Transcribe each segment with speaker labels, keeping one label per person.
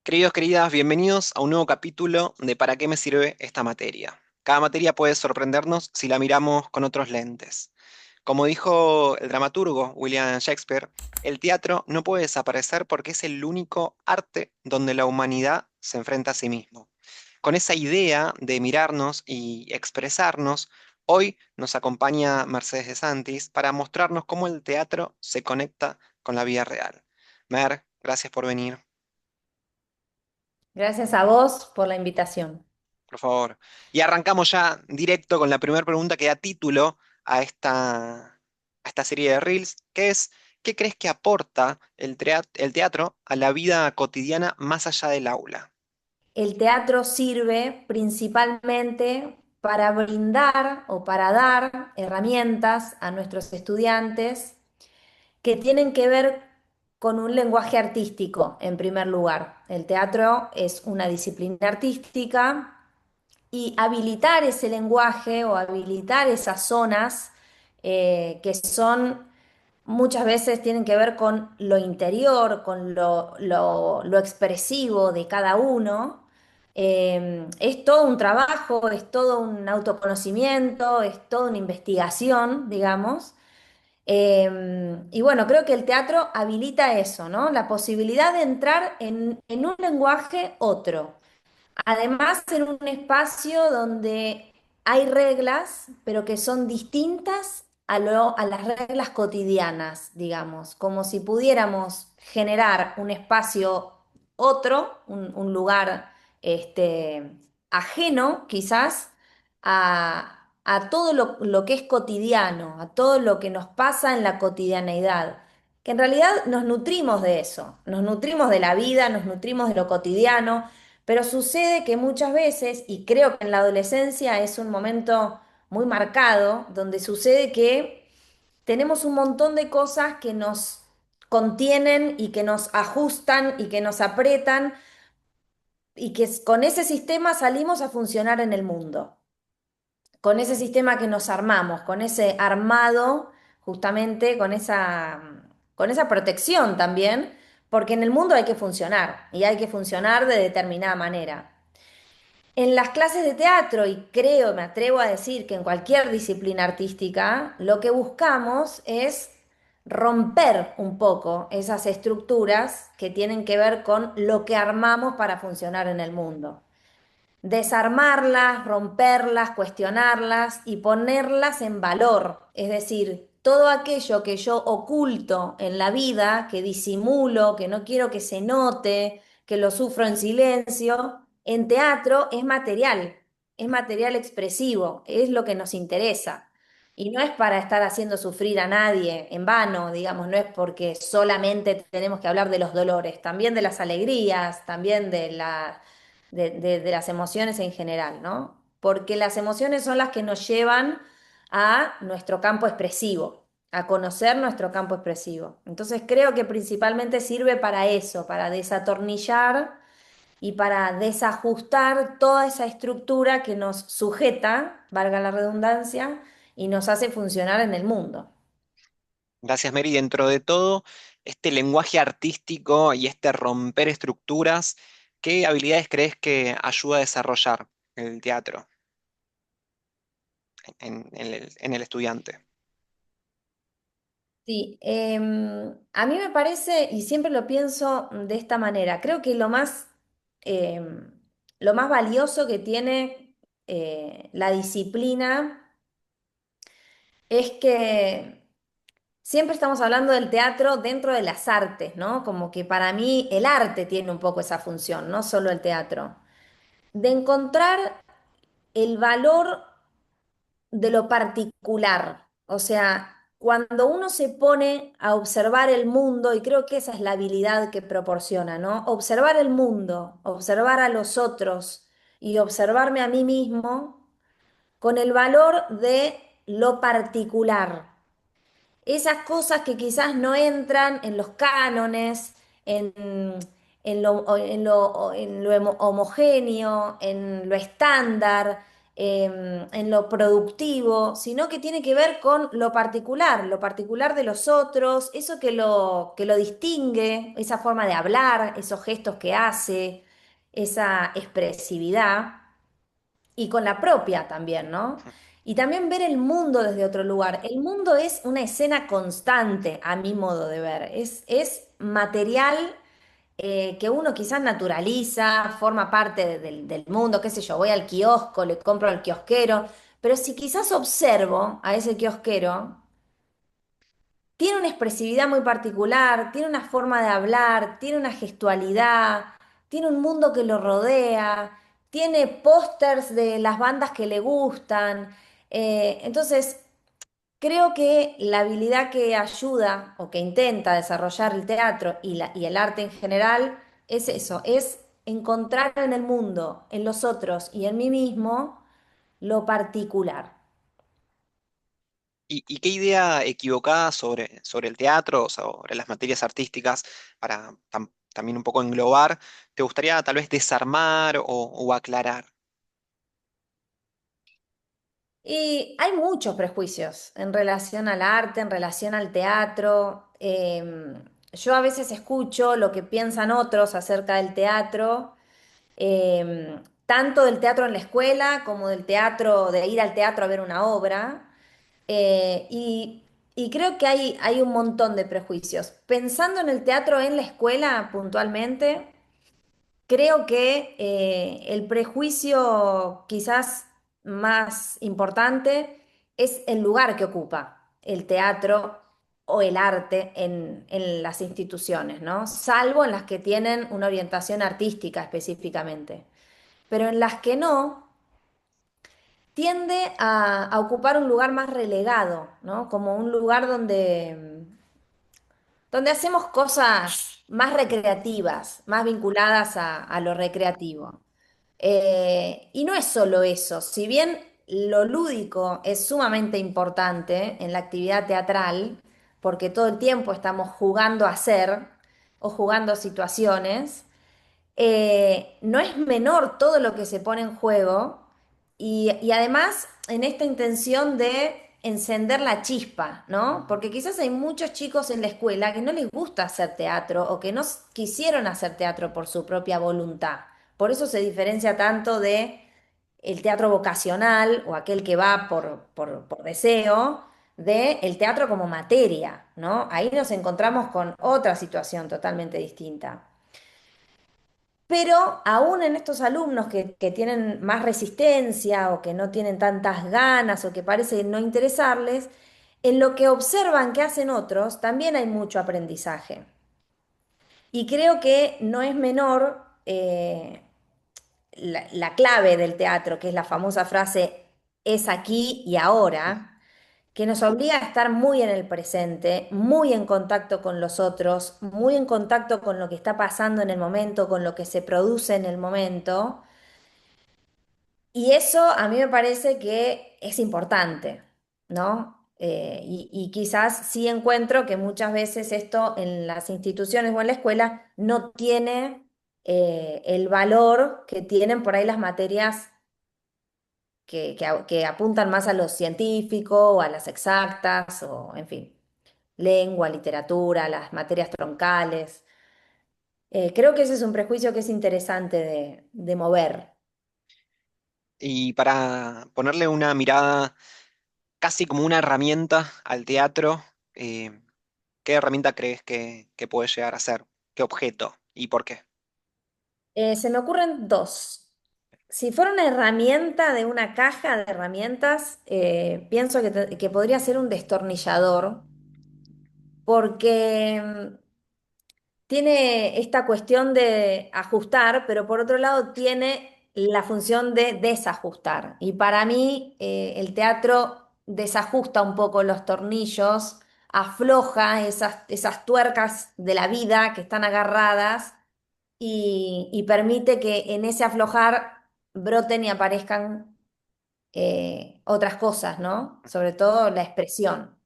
Speaker 1: Queridos, queridas, bienvenidos a un nuevo capítulo de ¿Para qué me sirve esta materia? Cada materia puede sorprendernos si la miramos con otros lentes. Como dijo el dramaturgo William Shakespeare, el teatro no puede desaparecer porque es el único arte donde la humanidad se enfrenta a sí mismo. Con esa idea de mirarnos y expresarnos, hoy nos acompaña Mercedes de Santis para mostrarnos cómo el teatro se conecta con la vida real. Mer, gracias por venir.
Speaker 2: Gracias a vos por la invitación.
Speaker 1: Por favor. Y arrancamos ya directo con la primera pregunta que da título a esta serie de Reels, que es, ¿qué crees que aporta el teatro a la vida cotidiana más allá del aula?
Speaker 2: El teatro sirve principalmente para brindar o para dar herramientas a nuestros estudiantes que tienen que ver con un lenguaje artístico, en primer lugar. El teatro es una disciplina artística y habilitar ese lenguaje o habilitar esas zonas que son muchas veces tienen que ver con lo interior, con lo expresivo de cada uno. Es todo un trabajo, es todo un autoconocimiento, es toda una investigación, digamos. Y bueno, creo que el teatro habilita eso, ¿no? La posibilidad de entrar en un lenguaje otro. Además, en un espacio donde hay reglas, pero que son distintas a las reglas cotidianas, digamos, como si pudiéramos generar un espacio otro, un lugar ajeno quizás a todo lo que es cotidiano, a todo lo que nos pasa en la cotidianeidad, que en realidad nos nutrimos de eso, nos nutrimos de la vida, nos nutrimos de lo cotidiano. Pero sucede que muchas veces, y creo que en la adolescencia es un momento muy marcado, donde sucede que tenemos un montón de cosas que nos contienen y que nos ajustan y que nos aprietan y que con ese sistema salimos a funcionar en el mundo, con ese sistema que nos armamos, con ese armado, justamente con esa protección también, porque en el mundo hay que funcionar y hay que funcionar de determinada manera. En las clases de teatro, y creo, me atrevo a decir que en cualquier disciplina artística, lo que buscamos es romper un poco esas estructuras que tienen que ver con lo que armamos para funcionar en el mundo. Desarmarlas, romperlas, cuestionarlas y ponerlas en valor. Es decir, todo aquello que yo oculto en la vida, que disimulo, que no quiero que se note, que lo sufro en silencio, en teatro es material expresivo, es lo que nos interesa. Y no es para estar haciendo sufrir a nadie en vano, digamos, no es porque solamente tenemos que hablar de los dolores, también de las alegrías, también de las emociones en general, ¿no? Porque las emociones son las que nos llevan a nuestro campo expresivo, a conocer nuestro campo expresivo. Entonces creo que principalmente sirve para eso, para desatornillar y para desajustar toda esa estructura que nos sujeta, valga la redundancia, y nos hace funcionar en el mundo.
Speaker 1: Gracias, Mary. Dentro de todo, este lenguaje artístico y este romper estructuras, ¿qué habilidades crees que ayuda a desarrollar el teatro en el estudiante?
Speaker 2: Sí, a mí me parece, y siempre lo pienso de esta manera, creo que lo más valioso que tiene la disciplina es que siempre estamos hablando del teatro dentro de las artes, ¿no? Como que para mí el arte tiene un poco esa función, no solo el teatro, de encontrar el valor de lo particular. O sea, cuando uno se pone a observar el mundo, y creo que esa es la habilidad que proporciona, ¿no? Observar el mundo, observar a los otros y observarme a mí mismo con el valor de lo particular. Esas cosas que quizás no entran en los cánones, en lo homogéneo, en lo estándar, en lo productivo, sino que tiene que ver con lo particular de los otros, eso que lo distingue, esa forma de hablar, esos gestos que hace, esa expresividad, y con la propia también, ¿no? Y también ver el mundo desde otro lugar. El mundo es una escena constante, a mi modo de ver. Es material que uno quizás naturaliza, forma parte del mundo, qué sé yo, voy al kiosco, le compro al kiosquero, pero si quizás observo a ese kiosquero, tiene una expresividad muy particular, tiene una forma de hablar, tiene una gestualidad, tiene un mundo que lo rodea, tiene pósters de las bandas que le gustan. Entonces, creo que la habilidad que ayuda o que intenta desarrollar el teatro y el arte en general es eso, es encontrar en el mundo, en los otros y en mí mismo lo particular.
Speaker 1: Y qué idea equivocada sobre el teatro, o sobre las materias artísticas, para también un poco englobar, te gustaría tal vez desarmar o aclarar?
Speaker 2: Y hay muchos prejuicios en relación al arte, en relación al teatro. Yo a veces escucho lo que piensan otros acerca del teatro, tanto del teatro en la escuela como del teatro, de ir al teatro a ver una obra. Y creo que hay un montón de prejuicios. Pensando en el teatro en la escuela puntualmente, creo que el prejuicio quizás más importante es el lugar que ocupa el teatro o el arte en las instituciones, ¿no? Salvo en las que tienen una orientación artística específicamente. Pero en las que no, tiende a ocupar un lugar más relegado, ¿no? Como un lugar donde hacemos cosas más recreativas, más vinculadas a lo recreativo. Y no es solo eso, si bien lo lúdico es sumamente importante en la actividad teatral, porque todo el tiempo estamos jugando a ser o jugando a situaciones, no es menor todo lo que se pone en juego y además en esta intención de encender la chispa, ¿no? Porque quizás hay muchos chicos en la escuela que no les gusta hacer teatro o que no quisieron hacer teatro por su propia voluntad. Por eso se diferencia tanto de el teatro vocacional o aquel que va por deseo, de el teatro como materia, ¿no? Ahí nos encontramos con otra situación totalmente distinta. Pero aún en estos alumnos que tienen más resistencia o que no tienen tantas ganas o que parece no interesarles, en lo que observan que hacen otros, también hay mucho aprendizaje. Y creo que no es menor la clave del teatro, que es la famosa frase es aquí y ahora, que nos obliga a estar muy en el presente, muy en contacto con los otros, muy en contacto con lo que está pasando en el momento, con lo que se produce en el momento. Y eso a mí me parece que es importante, ¿no? Y quizás sí encuentro que muchas veces esto en las instituciones o en la escuela no tiene el valor que tienen por ahí las materias que apuntan más a lo científico o a las exactas o, en fin, lengua, literatura, las materias troncales. Creo que ese es un prejuicio que es interesante de mover.
Speaker 1: Y para ponerle una mirada casi como una herramienta al teatro, eh, ¿qué herramienta crees que puede llegar a ser? ¿Qué objeto? ¿Y por qué?
Speaker 2: Se me ocurren dos. Si fuera una herramienta de una caja de herramientas, pienso que podría ser un destornillador, porque tiene esta cuestión de ajustar, pero por otro lado tiene la función de desajustar. Y para mí el teatro desajusta un poco los tornillos, afloja esas tuercas de la vida que están agarradas y permite que en ese aflojar broten y aparezcan otras cosas, ¿no? Sobre todo la expresión.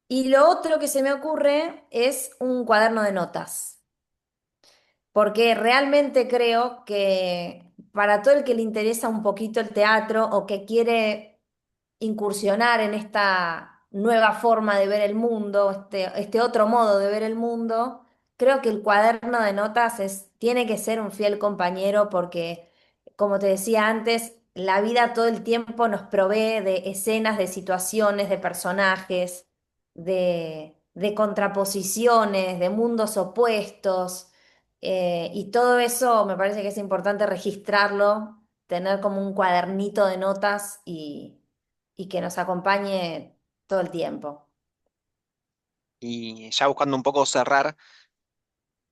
Speaker 2: Y lo otro que se me ocurre es un cuaderno de notas, porque realmente creo que para todo el que le interesa un poquito el teatro o que quiere incursionar en esta nueva forma de ver el mundo, este otro modo de ver el mundo, creo que el cuaderno de notas tiene que ser un fiel compañero porque, como te decía antes, la vida todo el tiempo nos provee de escenas, de situaciones, de personajes, de contraposiciones, de mundos opuestos. Y todo eso me parece que es importante registrarlo, tener como un cuadernito de notas y que nos acompañe todo el tiempo.
Speaker 1: Y ya buscando un poco cerrar,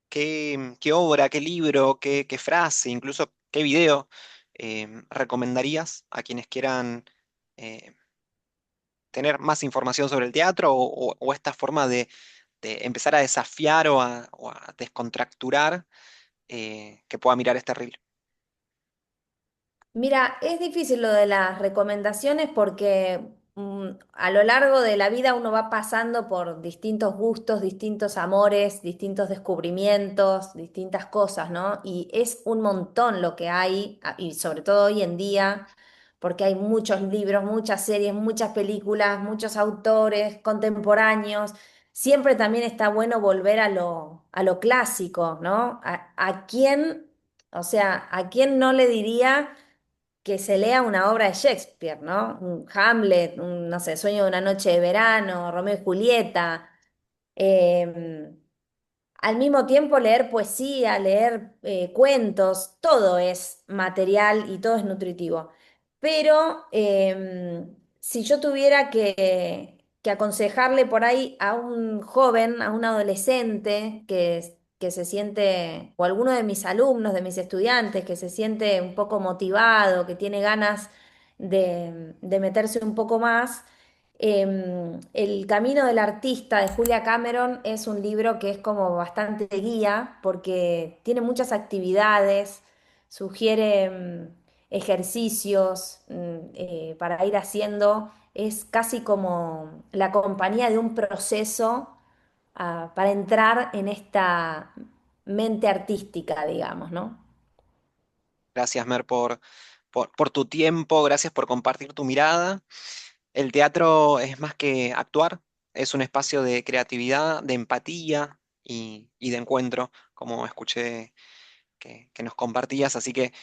Speaker 1: ¿qué obra, qué libro, qué frase, incluso qué video recomendarías a quienes quieran eh, tener más información sobre el teatro o esta forma de empezar a desafiar o a descontracturar que pueda mirar este reel?
Speaker 2: Mira, es difícil lo de las recomendaciones porque a lo largo de la vida uno va pasando por distintos gustos, distintos amores, distintos descubrimientos, distintas cosas, ¿no? Y es un montón lo que hay, y sobre todo hoy en día, porque hay muchos libros, muchas series, muchas películas, muchos autores contemporáneos. Siempre también está bueno volver a lo clásico, ¿no? A quién, o sea, a quién no le diría que se lea una obra de Shakespeare, ¿no? Un Hamlet, un, no sé, Sueño de una noche de verano, Romeo y Julieta. Em, Al mismo tiempo leer poesía, leer cuentos, todo es material y todo es nutritivo. Pero si yo tuviera que aconsejarle por ahí a un joven, a un adolescente que se siente, o alguno de mis alumnos, de mis estudiantes, que se siente un poco motivado, que tiene ganas de meterse un poco más, El camino del artista de Julia Cameron es un libro que es como bastante guía porque tiene muchas actividades, sugiere ejercicios para ir haciendo. Es casi como la compañía de un proceso para entrar en esta mente artística, digamos, ¿no?
Speaker 1: Gracias, Mer, por tu tiempo, gracias por compartir tu mirada. El teatro es más que actuar, es un espacio de creatividad, de empatía y de encuentro, como escuché que nos compartías. Así que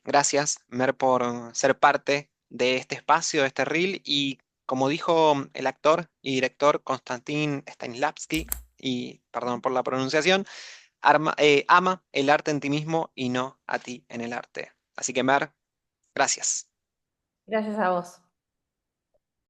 Speaker 1: gracias, Mer, por ser parte de este espacio, de este reel. Y como dijo el actor y director Konstantin Stanislavski, y perdón por la pronunciación, ama el arte en ti mismo y no a ti en el arte. Así que, Mer, gracias.
Speaker 2: Gracias a vos.